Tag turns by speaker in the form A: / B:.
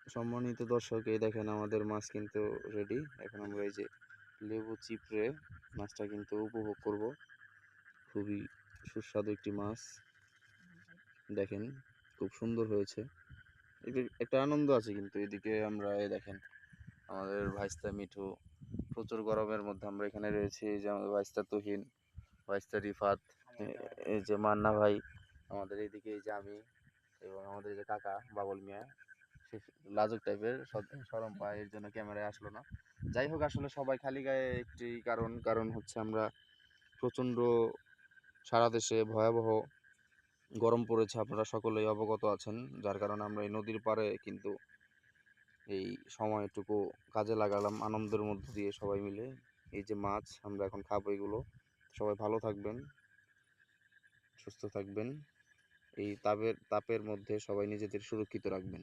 A: সম্মানিত দর্শক, এই দেখেন আমাদের মাছ কিন্তু রেডি। এখন আমরা এই যে লেবু চিপড়ে মাছটা কিন্তু উপভোগ করব। খুবই সুস্বাদু একটি মাছ। দেখেন, খুব সুন্দর হয়েছে। এদের একটা আনন্দ আছে কিন্তু এদিকে আমরা এই দেখেন আমাদের ভাইস্তা মিঠু, প্রচুর গরমের মধ্যে আমরা এখানে রয়েছি। এই যে আমাদের ভাইস্তা তুহিন, ভাইস্তা রিফাত, এই যে মান্না ভাই, আমাদের এইদিকে এই যে আমি এবং আমাদের এই যে কাকা বাবুল মিয়া, সে লাজুক টাইপের শরম পায়, এর জন্য ক্যামেরায় আসলো না। যাই হোক, আসলে সবাই খালি গায়ে একটি কারণ হচ্ছে আমরা প্রচণ্ড সারা দেশে ভয়াবহ গরম পড়েছে, আপনারা সকলেই অবগত আছেন। যার কারণে আমরা এই নদীর পাড়ে কিন্তু এই সময়টুকু কাজে লাগালাম আনন্দের মধ্য দিয়ে সবাই মিলে। এই যে মাছ আমরা এখন খাবো এগুলো। সবাই ভালো থাকবেন, সুস্থ থাকবেন। এই তাপের মধ্যে সবাই নিজেদের সুরক্ষিত রাখবেন।